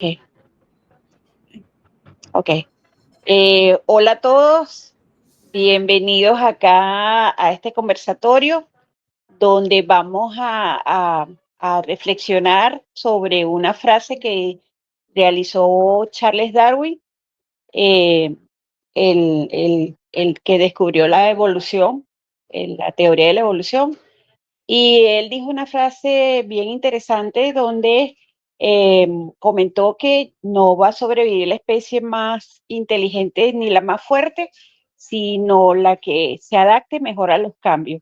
Ok, ok. Hola a todos, bienvenidos acá a este conversatorio donde vamos a reflexionar sobre una frase que realizó Charles Darwin, eh, el que descubrió la evolución, la teoría de la evolución. Y él dijo una frase bien interesante donde comentó que no va a sobrevivir la especie más inteligente ni la más fuerte, sino la que se adapte mejor a los cambios.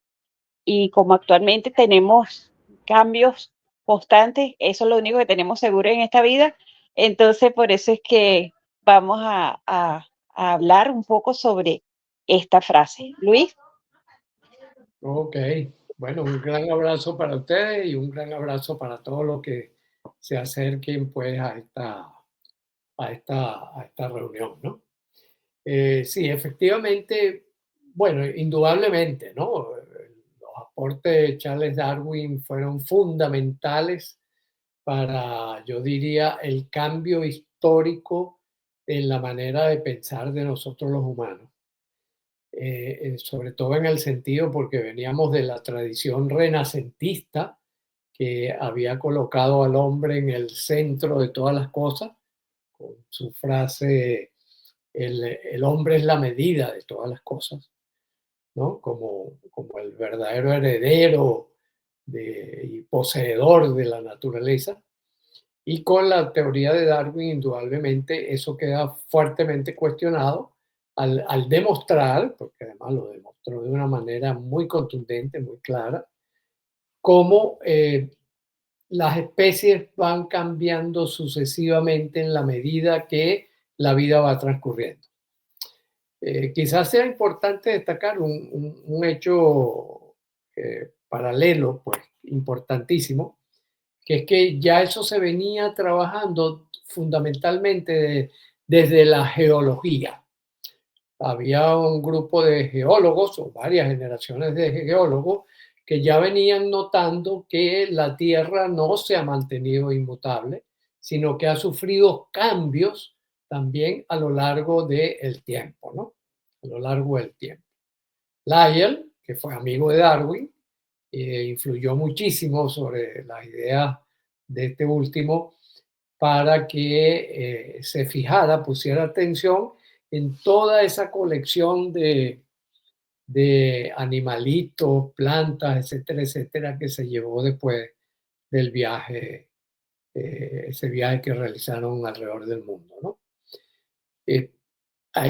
Y como actualmente tenemos cambios constantes, eso es lo único que tenemos seguro en esta vida. Entonces, por eso es que vamos a hablar un poco sobre esta frase. Luis. Ok, bueno, un gran abrazo para ustedes y un gran abrazo para todos los que se acerquen pues a esta reunión, ¿no? Sí, efectivamente, bueno, indudablemente, ¿no? Los aportes de Charles Darwin fueron fundamentales para, yo diría, el cambio histórico en la manera de pensar de nosotros los humanos. Sobre todo en el sentido porque veníamos de la tradición renacentista que había colocado al hombre en el centro de todas las cosas, con su frase, el hombre es la medida de todas las cosas, ¿no? Como el verdadero heredero y poseedor de la naturaleza. Y con la teoría de Darwin, indudablemente, eso queda fuertemente cuestionado al demostrar, porque además lo demostró de una manera muy contundente, muy clara, cómo las especies van cambiando sucesivamente en la medida que la vida va transcurriendo. Quizás sea importante destacar un hecho paralelo, pues importantísimo, que es que ya eso se venía trabajando fundamentalmente desde la geología. Había un grupo de geólogos o varias generaciones de geólogos que ya venían notando que la Tierra no se ha mantenido inmutable, sino que ha sufrido cambios también a lo largo del tiempo, ¿no? A lo largo del tiempo. Lyell, que fue amigo de Darwin, influyó muchísimo sobre las ideas de este último para que se fijara, pusiera atención en toda esa colección de animalitos, plantas, etcétera, etcétera, que se llevó después del viaje, ese viaje que realizaron alrededor del mundo, ¿no? Eh,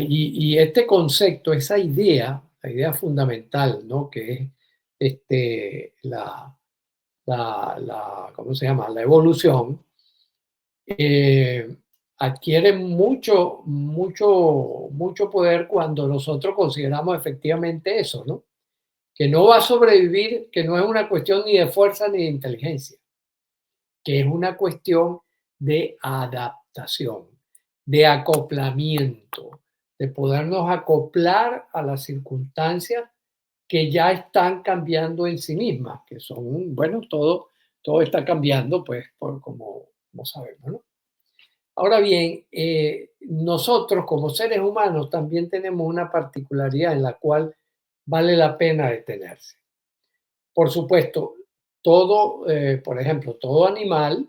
y este concepto, esa idea, la idea fundamental, ¿no? Que es ¿cómo se llama? La evolución, eh, adquiere mucho poder cuando nosotros consideramos efectivamente eso, ¿no? Que no va a sobrevivir, que no es una cuestión ni de fuerza ni de inteligencia, que es una cuestión de adaptación, de acoplamiento, de podernos acoplar a las circunstancias que ya están cambiando en sí mismas, que son, bueno, todo está cambiando, pues, como sabemos, ¿no? Ahora bien, nosotros como seres humanos también tenemos una particularidad en la cual vale la pena detenerse. Por supuesto, por ejemplo, todo animal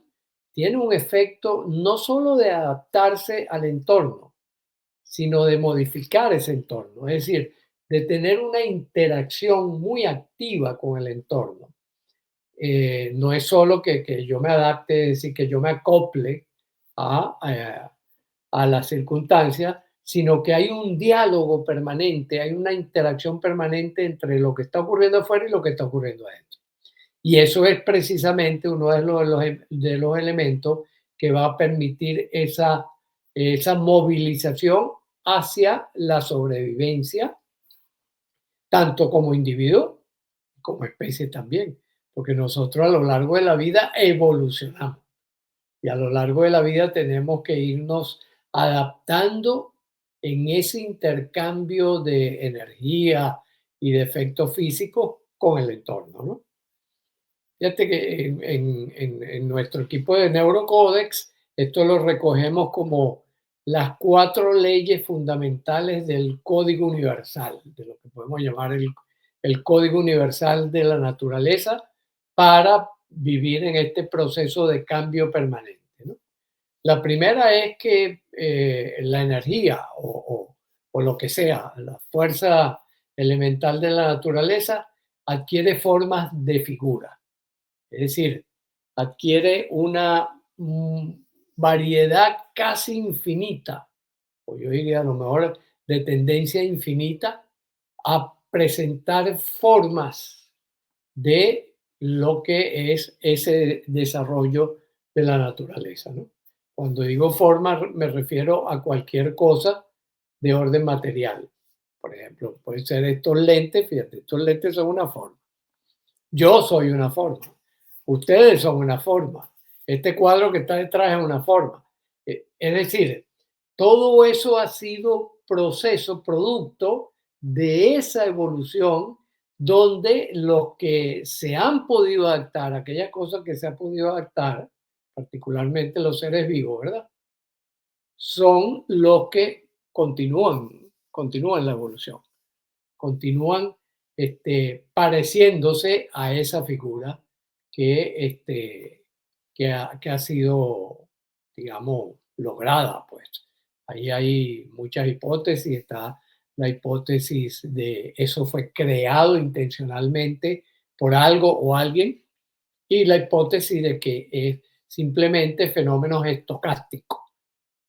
tiene un efecto no solo de adaptarse al entorno, sino de modificar ese entorno, es decir, de tener una interacción muy activa con el entorno. No es solo que yo me adapte, es decir, que yo me acople a las circunstancias, sino que hay un diálogo permanente, hay una interacción permanente entre lo que está ocurriendo afuera y lo que está ocurriendo adentro. Y eso es precisamente uno de los elementos que va a permitir esa movilización hacia la sobrevivencia, tanto como individuo como especie también, porque nosotros a lo largo de la vida evolucionamos y a lo largo de la vida tenemos que irnos adaptando en ese intercambio de energía y de efectos físicos con el entorno, ¿no? Fíjate que en nuestro equipo de Neurocodex Esto lo recogemos como las 4 leyes fundamentales del Código Universal, de lo que podemos llamar el Código Universal de la naturaleza para vivir en este proceso de cambio permanente, ¿no? La primera es que la energía o lo que sea, la fuerza elemental de la naturaleza adquiere formas de figura, es decir, adquiere una variedad casi infinita, o yo diría a lo mejor de tendencia infinita, a presentar formas de lo que es ese desarrollo de la naturaleza, ¿no? Cuando digo forma me refiero a cualquier cosa de orden material. Por ejemplo, puede ser estos lentes, fíjate, estos lentes son una forma. Yo soy una forma. Ustedes son una forma. Este cuadro que está detrás es una forma. Es decir, todo eso ha sido proceso, producto de esa evolución donde los que se han podido adaptar, aquellas cosas que se han podido adaptar, particularmente los seres vivos, ¿verdad? Son los que continúan la evolución, continúan pareciéndose a esa figura que ha sido, digamos, lograda, pues. Ahí hay muchas hipótesis, está la hipótesis de eso fue creado intencionalmente por algo o alguien, y la hipótesis de que es simplemente fenómenos estocásticos,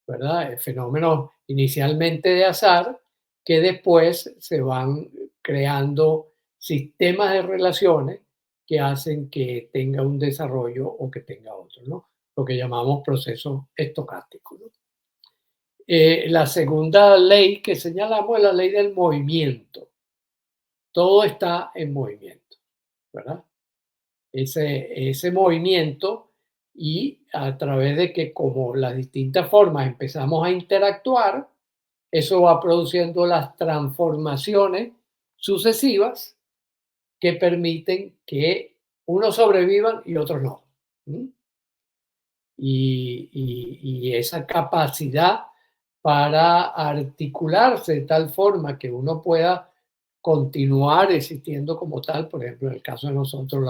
¿verdad? Fenómenos inicialmente de azar que después se van creando sistemas de relaciones que hacen que tenga un desarrollo o que tenga otro, ¿no? Lo que llamamos procesos estocásticos, ¿no? La segunda ley que señalamos es la ley del movimiento. Todo está en movimiento, ¿verdad? Ese movimiento, y a través de que como las distintas formas empezamos a interactuar, eso va produciendo las transformaciones sucesivas que permiten que unos sobrevivan y otros no. Y esa capacidad para articularse de tal forma que uno pueda continuar existiendo como tal, por ejemplo, en el caso de nosotros,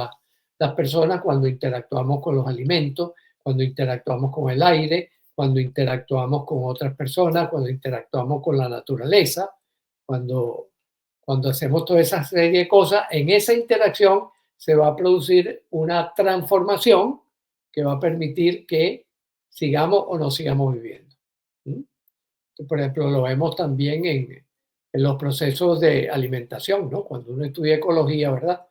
las personas, cuando interactuamos con los alimentos, cuando interactuamos con el aire, cuando interactuamos con otras personas, cuando interactuamos con la naturaleza, cuando, cuando hacemos toda esa serie de cosas, en esa interacción se va a producir una transformación que va a permitir que sigamos o no sigamos viviendo. Por ejemplo, lo vemos también en los procesos de alimentación, ¿no? Cuando uno estudia ecología, ¿verdad?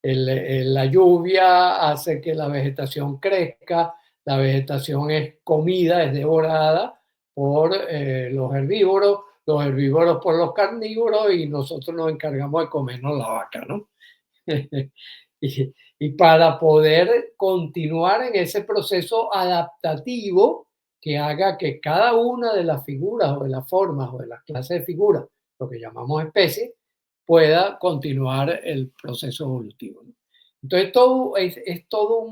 La lluvia hace que la vegetación crezca, la vegetación es comida, es devorada por los herbívoros por los carnívoros, y nosotros nos encargamos de comernos la vaca, ¿no? Y para poder continuar en ese proceso adaptativo que haga que cada una de las figuras o de las formas o de las clases de figuras, lo que llamamos especies, pueda continuar el proceso evolutivo, ¿no? Entonces, es todo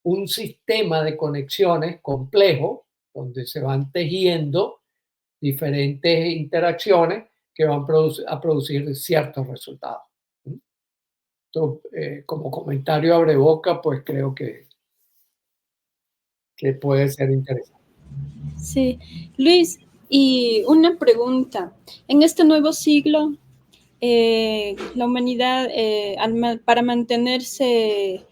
un sistema de conexiones complejo donde se van tejiendo diferentes interacciones que van a producir ciertos resultados. Como comentario abre boca, pues creo que puede ser interesante. Sí. Luis, y una pregunta. En este nuevo siglo, la humanidad, para mantenerse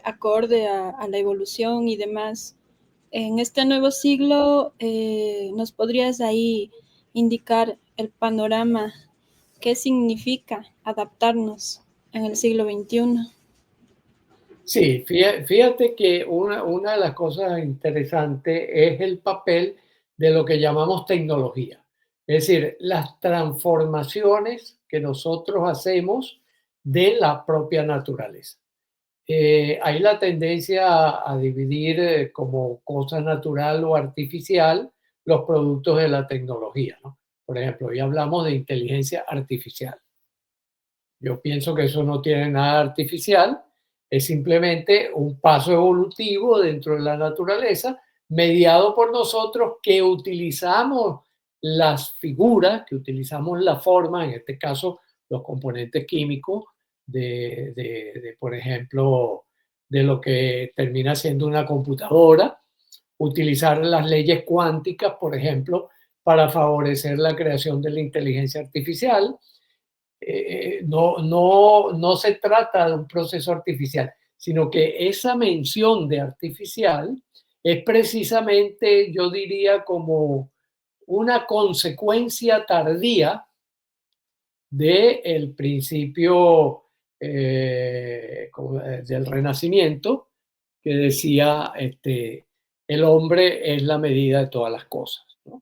acorde a la evolución y demás, en este nuevo siglo, ¿nos podrías ahí indicar el panorama? ¿Qué significa adaptarnos en el siglo XXI? Sí, fíjate que una de las cosas interesantes es el papel de lo que llamamos tecnología. Es decir, las transformaciones que nosotros hacemos de la propia naturaleza. Hay la tendencia a dividir como cosa natural o artificial los productos de la tecnología, ¿no? Por ejemplo, hoy hablamos de inteligencia artificial. Yo pienso que eso no tiene nada artificial, Es simplemente un paso evolutivo dentro de la naturaleza, mediado por nosotros que utilizamos las figuras, que utilizamos la forma, en este caso los componentes químicos por ejemplo, de lo que termina siendo una computadora, utilizar las leyes cuánticas, por ejemplo, para favorecer la creación de la inteligencia artificial. No se trata de un proceso artificial, sino que esa mención de artificial es precisamente, yo diría, como una consecuencia tardía del principio del Renacimiento, que decía, el hombre es la medida de todas las cosas, ¿no?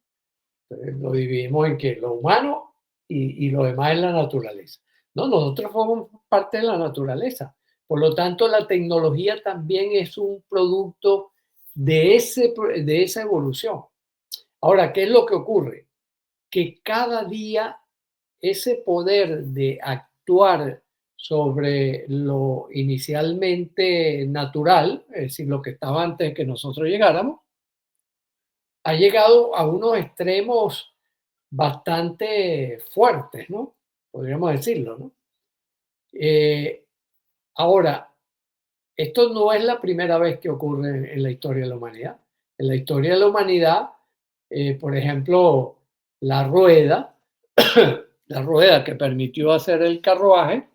Entonces, lo dividimos en que lo humano y lo demás es la naturaleza. No, nosotros somos parte de la naturaleza. Por lo tanto, la tecnología también es un producto de esa evolución. Ahora, ¿qué es lo que ocurre? Que cada día ese poder de actuar sobre lo inicialmente natural, es decir, lo que estaba antes de que nosotros llegáramos, ha llegado a unos extremos bastante fuertes, ¿no? Podríamos decirlo, ¿no? Ahora, esto no es la primera vez que ocurre en la historia de la humanidad. En la historia de la humanidad, por ejemplo, la rueda, la rueda que permitió hacer el carruaje,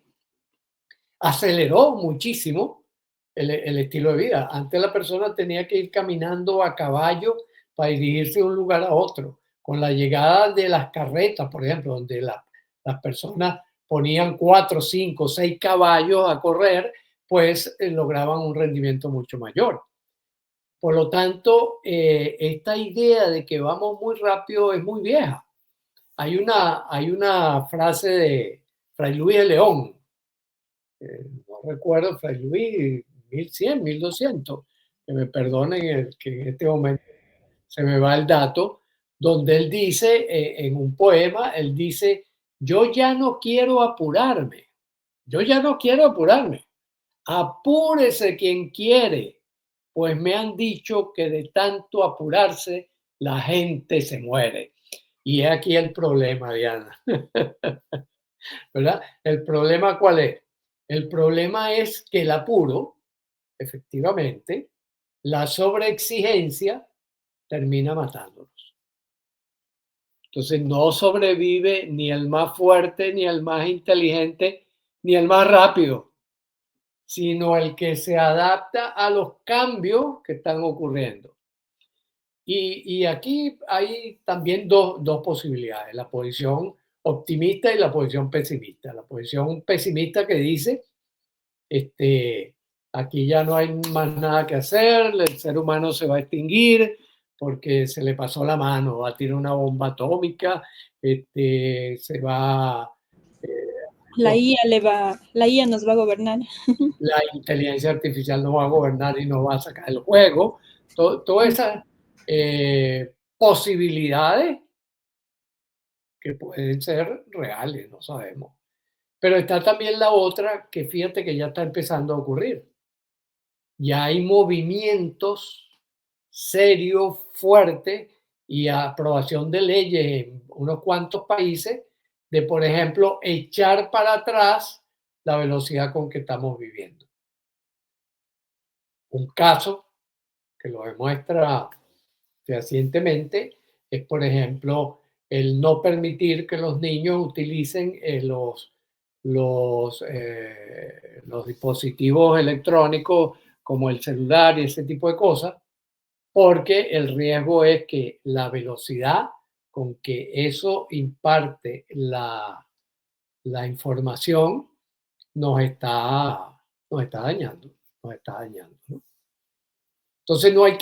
aceleró muchísimo el estilo de vida. Antes la persona tenía que ir caminando a caballo para dirigirse de un lugar a otro. Con la llegada de las carretas, por ejemplo, donde las personas ponían 4, 5, 6 caballos a correr, pues lograban un rendimiento mucho mayor. Por lo tanto, esta idea de que vamos muy rápido es muy vieja. Hay una frase de Fray Luis de León, no recuerdo, Fray Luis, 1100, 1200, que me perdonen que en este momento se me va el dato, donde él dice, en un poema, él dice, yo ya no quiero apurarme, yo ya no quiero apurarme, apúrese quien quiere, pues me han dicho que de tanto apurarse la gente se muere. Y es aquí el problema, Diana, ¿verdad? ¿El problema cuál es? El problema es que el apuro, efectivamente, la sobreexigencia termina matándonos. Entonces no sobrevive ni el más fuerte, ni el más inteligente, ni el más rápido, sino el que se adapta a los cambios que están ocurriendo. Y aquí hay también dos posibilidades, la posición optimista y la posición pesimista. La posición pesimista que dice, aquí ya no hay más nada que hacer, el ser humano se va a extinguir porque se le pasó la mano, va a tirar una bomba atómica, se va... La IA nos va a gobernar. La inteligencia artificial nos va a gobernar y nos va a sacar el juego. Todas esas posibilidades que pueden ser reales, no sabemos. Pero está también la otra que fíjate que ya está empezando a ocurrir. Ya hay movimientos serios, fuertes y aprobación de leyes en unos cuantos países de, por ejemplo, echar para atrás la velocidad con que estamos viviendo. Un caso que lo demuestra fehacientemente es, por ejemplo, el no permitir que los niños utilicen los dispositivos electrónicos como el celular y ese tipo de cosas, porque el riesgo es que la velocidad con que eso imparte la información nos está dañando, ¿no? Entonces no hay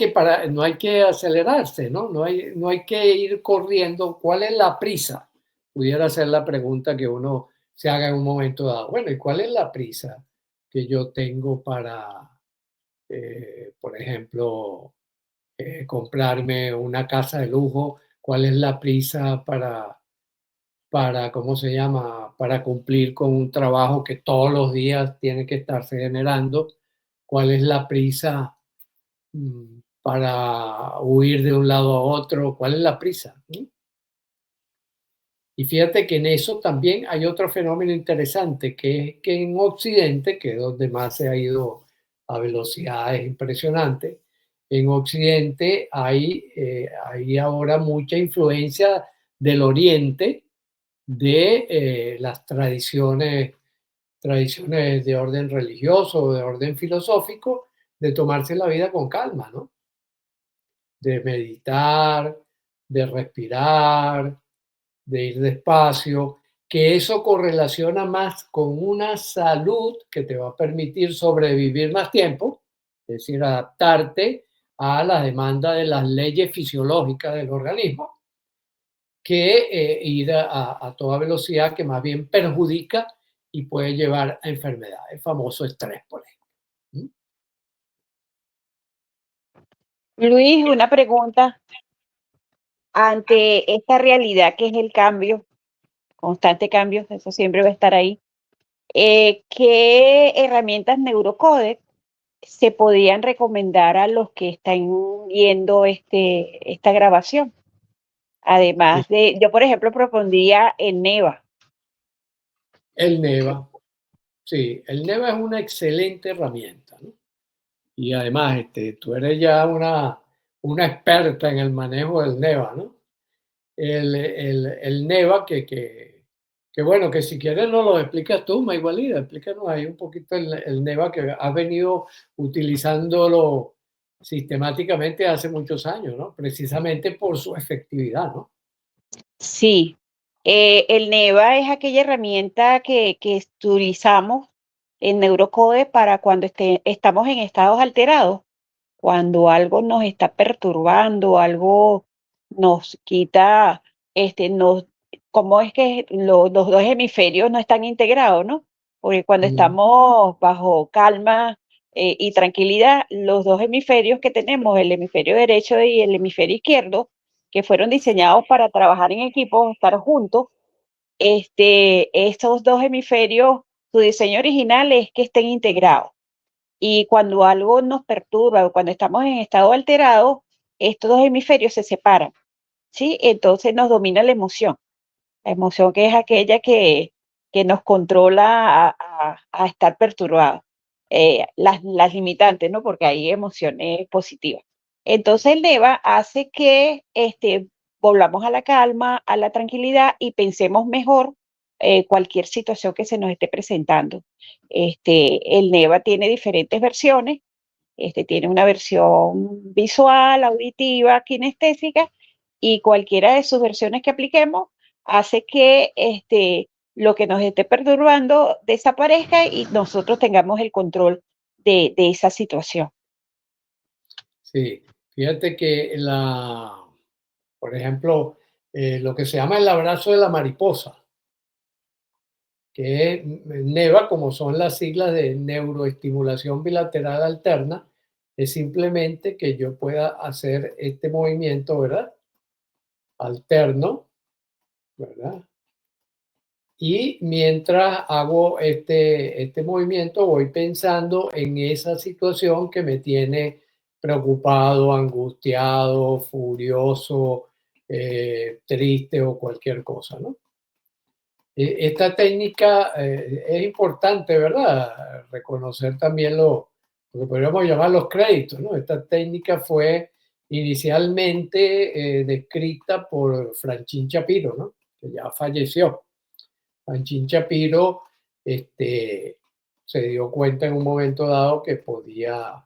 que acelerarse, ¿no? No hay que ir corriendo. ¿Cuál es la prisa? Pudiera ser la pregunta que uno se haga en un momento dado. Bueno, ¿y cuál es la prisa que yo tengo para, por ejemplo, comprarme una casa de lujo? ¿Cuál es la prisa ¿cómo se llama? Para cumplir con un trabajo que todos los días tiene que estarse generando? cuál es la prisa para huir de un lado a otro, cuál es la prisa. Y fíjate que en eso también hay otro fenómeno interesante, que es que en Occidente, que es donde más se ha ido a velocidades impresionantes, en Occidente hay ahora mucha influencia del Oriente, de las tradiciones de orden religioso o de orden filosófico, de tomarse la vida con calma, ¿no? De meditar, de respirar, de ir despacio, que eso correlaciona más con una salud que te va a permitir sobrevivir más tiempo, es decir, adaptarte a la demanda de las leyes fisiológicas del organismo, que ir a toda velocidad, que más bien perjudica y puede llevar a enfermedades, el famoso estrés, por ejemplo. Luis, una pregunta. Ante esta realidad que es el cambio, constante cambio, eso siempre va a estar ahí, ¿qué herramientas neurocodec se podrían recomendar a los que están viendo esta grabación? Además de, yo por ejemplo propondría el NEVA. El NEVA, sí, el NEVA es una excelente herramienta, ¿no? Y además, tú eres ya una experta en el manejo del NEVA, ¿no? El NEVA, que bueno, que si quieres nos lo explicas tú, Mayvalida, explícanos ahí un poquito el NEVA, que has venido utilizándolo sistemáticamente hace muchos años, ¿no? Precisamente por su efectividad, ¿no? Sí, el NEVA es aquella herramienta que utilizamos en Neurocode para cuando estamos en estados alterados, cuando algo nos está perturbando, algo nos quita, nos, ¿cómo es que los dos hemisferios no están integrados, no? Porque cuando estamos bajo calma y tranquilidad, los dos hemisferios que tenemos, el hemisferio derecho y el hemisferio izquierdo, que fueron diseñados para trabajar en equipo, estar juntos, estos dos hemisferios, su diseño original es que estén integrados. Y cuando algo nos perturba o cuando estamos en estado alterado, estos dos hemisferios se separan, ¿sí? Entonces nos domina la emoción que es aquella que nos controla a estar perturbados. Las limitantes, ¿no? Porque hay emociones positivas. Entonces el NEVA hace que volvamos a la calma, a la tranquilidad y pensemos mejor cualquier situación que se nos esté presentando. El NEVA tiene diferentes versiones. Tiene una versión visual, auditiva, kinestésica, y cualquiera de sus versiones que apliquemos hace que lo que nos esté perturbando desaparezca y nosotros tengamos el control de esa situación. Sí, fíjate que por ejemplo, lo que se llama el abrazo de la mariposa, que es NEVA, como son las siglas de neuroestimulación bilateral alterna, es simplemente que yo pueda hacer este movimiento, ¿verdad? Alterno, ¿verdad? Y mientras hago este movimiento, voy pensando en esa situación que me tiene preocupado, angustiado, furioso, triste o cualquier cosa, ¿no? Esta técnica es importante, ¿verdad? Reconocer también lo que podríamos llamar los créditos, ¿no? Esta técnica fue inicialmente descrita por Franchín Chapiro, ¿no? Que ya falleció. Franchín Chapiro se dio cuenta en un momento dado que podía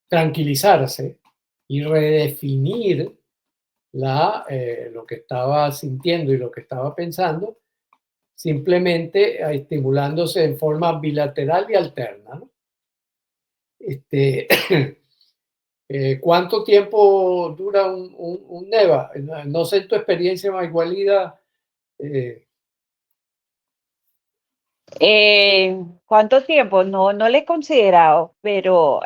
tranquilizarse y redefinir lo que estaba sintiendo y lo que estaba pensando, simplemente estimulándose en forma bilateral y alterna, ¿no? ¿Cuánto tiempo dura un NEVA? No sé tu experiencia, Maygualida. ¿Cuánto tiempo? No le he considerado, pero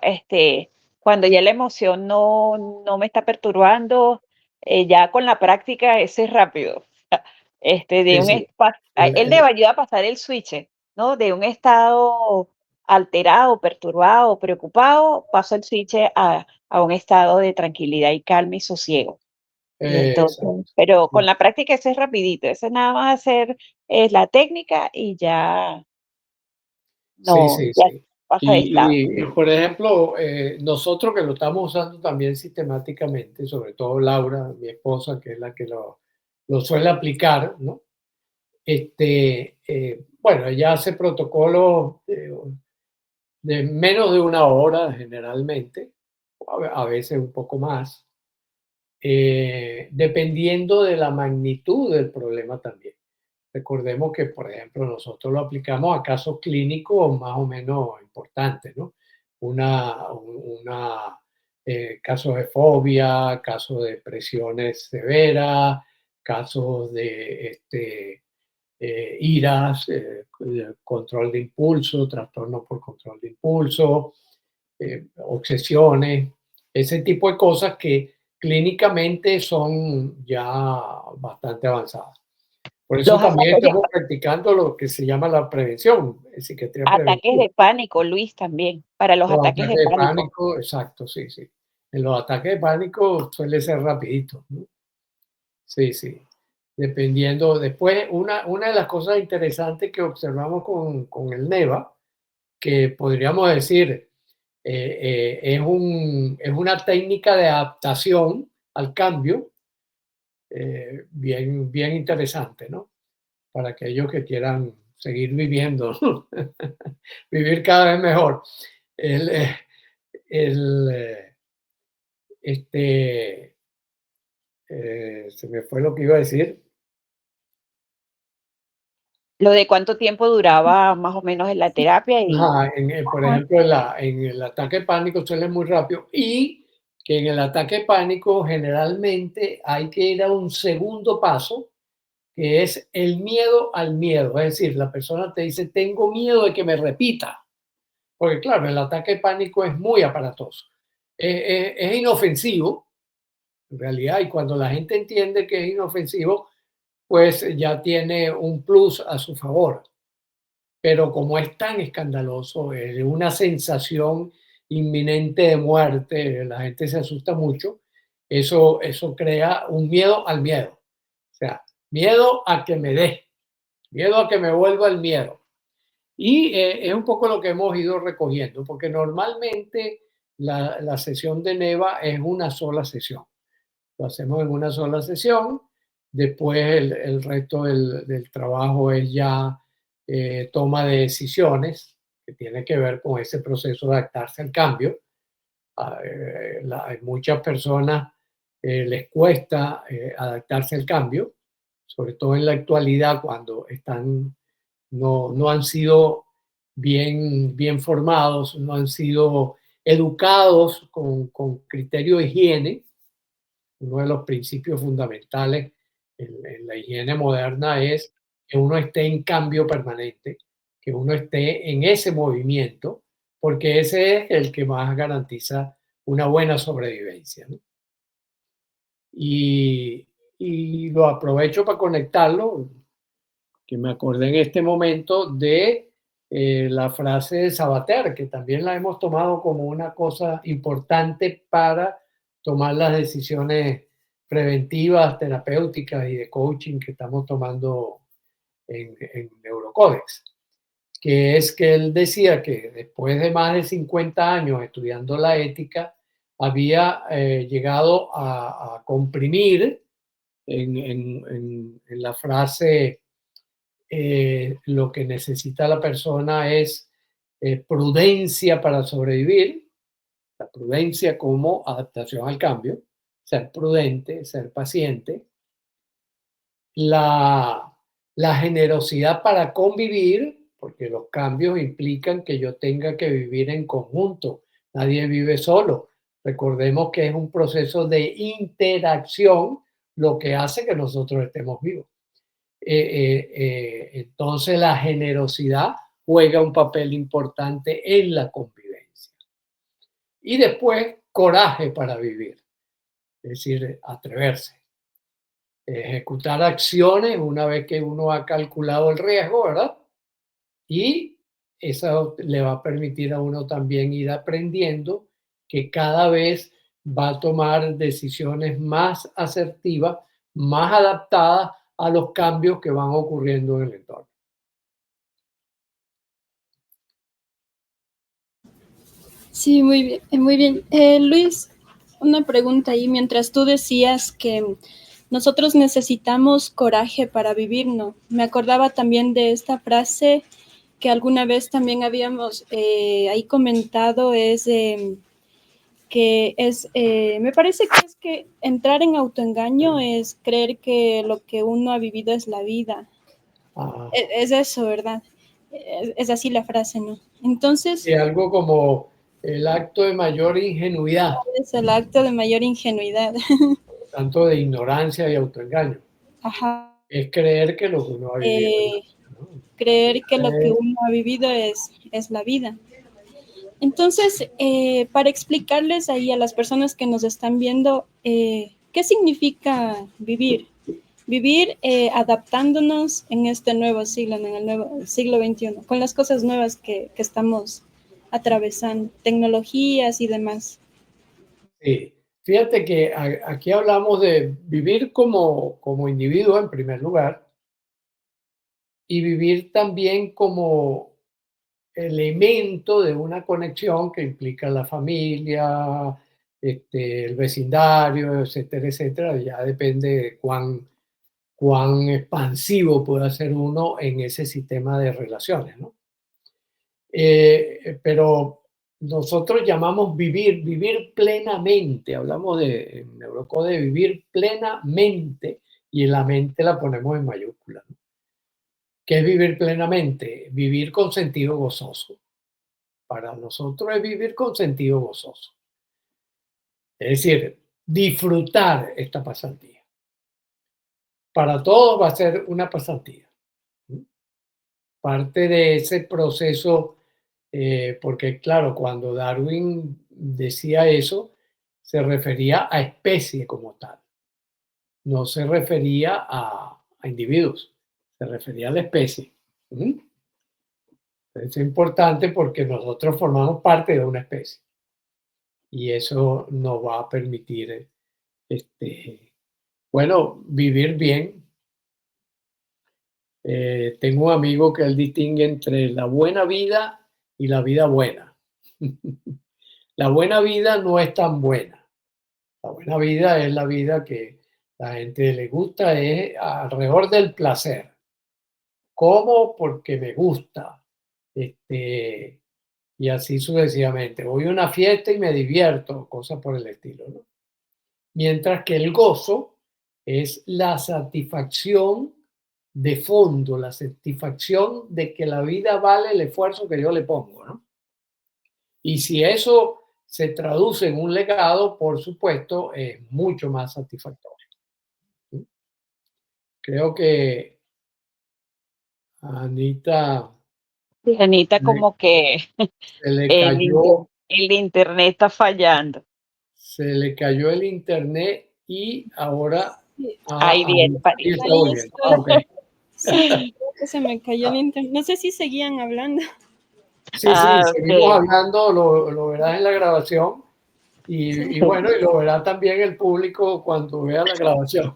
cuando ya la emoción no me está perturbando, ya con la práctica ese es rápido. De Sí, un sí. él le va a ayudar a pasar el switch, ¿no? De un estado alterado, perturbado, preocupado, paso el switch a un estado de tranquilidad y calma y sosiego. Y entonces, Exacto. pero con la práctica eso es rapidito, eso nada más hacer es la técnica y ya Sí, no, sí, ya sí. pasa de estado. Por ejemplo, nosotros que lo estamos usando también sistemáticamente, sobre todo Laura, mi esposa, que es la que lo suele aplicar, ¿no? Bueno, ella hace protocolos de menos de una hora generalmente, a veces un poco más, dependiendo de la magnitud del problema también. Recordemos que, por ejemplo, nosotros lo aplicamos a casos clínicos más o menos importantes, ¿no? Casos de fobia, casos de presiones severas, casos de iras, control de impulso, trastorno por control de impulso, obsesiones, ese tipo de cosas que clínicamente son ya bastante avanzadas. Por eso Los también ataques de, estamos practicando lo que se llama la prevención, psiquiatría ataques preventiva. de pánico, Luis, también, para los Los ataques de ataques de pánico. pánico, exacto, sí, sí. En los ataques de pánico suele ser rapidito, ¿no? Sí, sí. Dependiendo, después, una de las cosas interesantes que observamos con el NEVA, que podríamos decir es una técnica de adaptación al cambio bien, bien interesante, ¿no? Para aquellos que quieran seguir viviendo, ¿no? Vivir cada vez mejor. El, eh, el, eh, Se me fue lo que iba a decir. Lo de cuánto tiempo duraba más o menos en la terapia y Ajá, por Ajá. ejemplo, en el ataque de pánico suele muy rápido y que en el ataque de pánico generalmente hay que ir a un segundo paso, que es el miedo al miedo. Es decir, la persona te dice, tengo miedo de que me repita. Porque claro, el ataque de pánico es muy aparatoso. Es inofensivo, en realidad, y cuando la gente entiende que es inofensivo, pues ya tiene un plus a su favor. Pero como es tan escandaloso, es una sensación inminente de muerte, la gente se asusta mucho, eso crea un miedo al miedo. O sea, miedo a que me dé, miedo a que me vuelva el miedo. Y es un poco lo que hemos ido recogiendo, porque normalmente la sesión de NEVA es una sola sesión. Lo hacemos en una sola sesión, después el resto del trabajo es ya toma de decisiones, que tiene que ver con ese proceso de adaptarse al cambio. A muchas personas les cuesta adaptarse al cambio, sobre todo en la actualidad cuando no han sido bien formados, no han sido educados con criterio de higiene. Uno de los principios fundamentales en la higiene moderna es que uno esté en cambio permanente, que uno esté en ese movimiento, porque ese es el que más garantiza una buena sobrevivencia, ¿no? Y, y lo aprovecho para conectarlo, que me acordé en este momento de la frase de Sabater, que también la hemos tomado como una cosa importante para tomar las decisiones preventivas, terapéuticas y de coaching que estamos tomando en Neurocodex, que es que él decía que después de más de 50 años estudiando la ética, había llegado a comprimir en la frase lo que necesita la persona es prudencia para sobrevivir, la prudencia como adaptación al cambio, ser prudente, ser paciente, la, la generosidad para convivir, porque los cambios implican que yo tenga que vivir en conjunto, nadie vive solo. Recordemos que es un proceso de interacción lo que hace que nosotros estemos vivos. Entonces la generosidad juega un papel importante en la convivencia. Y después, coraje para vivir, es decir, atreverse, ejecutar acciones una vez que uno ha calculado el riesgo, ¿verdad? Y eso le va a permitir a uno también ir aprendiendo que cada vez va a tomar decisiones más asertivas, más adaptadas a los cambios que van ocurriendo en el entorno. Sí, muy bien, muy bien. Luis, una pregunta ahí. Mientras tú decías que nosotros necesitamos coraje para vivir, ¿no? Me acordaba también de esta frase que alguna vez también habíamos ahí comentado, es que es, me parece que es que entrar en autoengaño es creer que lo que uno ha vivido es la vida. Ah, Es eso, ¿verdad? Es así la frase, ¿no? Entonces, y algo como el acto de mayor ingenuidad, es el acto de mayor ingenuidad. tanto de ignorancia y autoengaño. Ajá. Es creer que lo que uno ha vivido es la Eh, vida, ¿no? creer que lo que Eh, uno ha vivido es la vida. Entonces, para explicarles ahí a las personas que nos están viendo, ¿qué significa vivir? Vivir adaptándonos en este nuevo siglo, en el nuevo siglo XXI, con las cosas nuevas que estamos atravesando, tecnologías y demás. Sí, fíjate que aquí hablamos de vivir como individuo en primer lugar y vivir también como elemento de una conexión que implica la familia, el vecindario, etcétera, etcétera. Ya depende de cuán expansivo pueda ser uno en ese sistema de relaciones, ¿no? Pero nosotros llamamos vivir plenamente, hablamos en Neurocode de vivir plenamente y la mente la ponemos en mayúscula, ¿no? ¿Qué es vivir plenamente? Vivir con sentido gozoso. Para nosotros es vivir con sentido gozoso. Es decir, disfrutar esta pasantía. Para todos va a ser una pasantía. Parte de ese proceso, porque claro, cuando Darwin decía eso, se refería a especie como tal, no se refería a individuos, se refería a la especie. ¿Mm? Es importante porque nosotros formamos parte de una especie y eso nos va a permitir, bueno, vivir bien. Tengo un amigo que él distingue entre la buena vida y la vida buena. La buena vida no es tan buena. La buena vida es la vida que la gente le gusta, es alrededor del placer. ¿Cómo? Porque me gusta. Y así sucesivamente. Voy a una fiesta y me divierto, cosas por el estilo, ¿no? Mientras que el gozo es la satisfacción de fondo, la satisfacción de que la vida vale el esfuerzo que yo le pongo, ¿no? Y si eso se traduce en un legado, por supuesto, es mucho más satisfactorio. Creo que a Anita Sí, Anita, le- como que se le cayó, el internet está fallando. el internet y ahora Sí, Ahí viene, ahí parece. está ahí volviendo. Ah, está. ok. Sí, creo que se me cayó el internet. No sé si seguían hablando. Sí, sí, Ah, seguimos ok. hablando, lo verás en la grabación y bueno, y lo verá también el público cuando vea la grabación.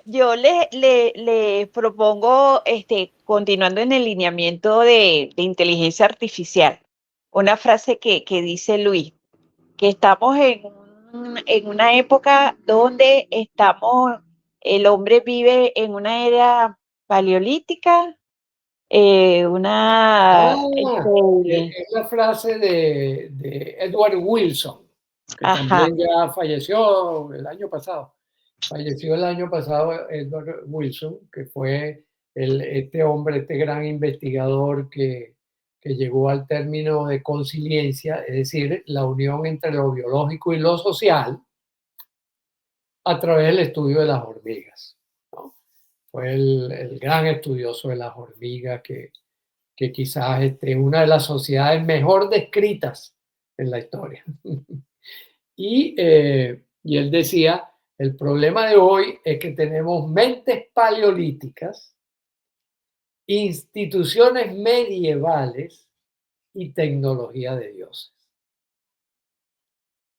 Yo le propongo, continuando en el lineamiento de inteligencia artificial, una frase que dice Luis, que estamos en una época donde el hombre vive en una era paleolítica, Ah, es la frase de Edward Wilson, que ajá, también ya falleció el año pasado. Falleció el año pasado Edward Wilson, que fue este hombre, este gran investigador que llegó al término de consiliencia, es decir, la unión entre lo biológico y lo social a través del estudio de las hormigas, ¿no? Fue el gran estudioso de las hormigas que quizás es una de las sociedades mejor descritas en la historia. Y él decía, el problema de hoy es que tenemos mentes paleolíticas instituciones medievales y tecnología de dioses.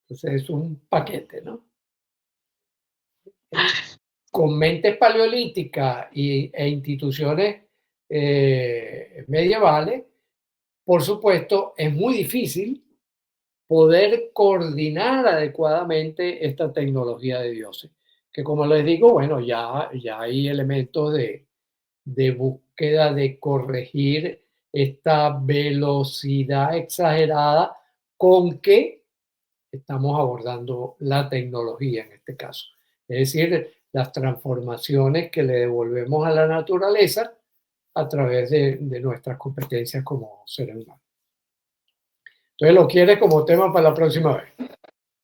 Entonces es un paquete, ¿no? Con mentes paleolíticas e instituciones medievales, por supuesto, es muy difícil poder coordinar adecuadamente esta tecnología de dioses. Que como les digo, bueno, ya hay elementos de búsqueda de corregir esta velocidad exagerada con que estamos abordando la tecnología en este caso. Es decir, las transformaciones que le devolvemos a la naturaleza a través de nuestras competencias como seres humanos. Entonces, ¿lo quieres como tema para la próxima vez?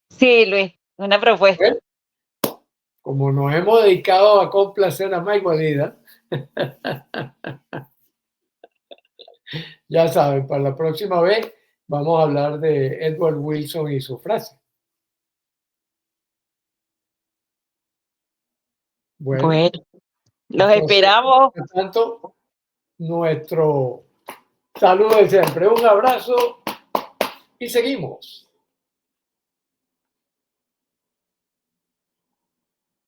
Sí, Luis, una propuesta. Bueno, como nos hemos dedicado a complacer a Mike Walida, ya saben, para la próxima vez vamos a hablar de Edward Wilson y su frase. Bueno, Los entonces, esperamos. por tanto, nuestro saludo de siempre. Un abrazo y seguimos.